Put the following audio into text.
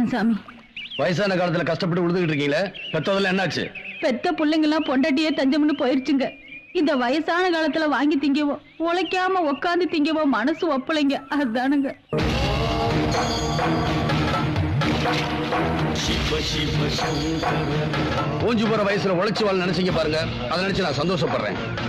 போதும் சாமி. வயசான காலத்துல கஷ்டப்பட்டு உழுதுகிட்டு இருக்கீங்களே, பெத்ததெல்லாம் என்னாச்சு? பெத்த பிள்ளைங்கெல்லாம் பொண்டாட்டியே தஞ்சம்னு போயிருச்சுங்க. இந்த வயசான காலத்துல வாங்கி திங்கவோ உழைக்காம உக்காந்து திங்கவோ மனசு ஒப்பலைங்க. அதுதானுங்க. ஓஞ்சி போற வயசுல உழைச்சு வாழ் நினைச்சீங்க பாருங்க, அதை நினைச்சு நான் சந்தோஷப்படுறேன்.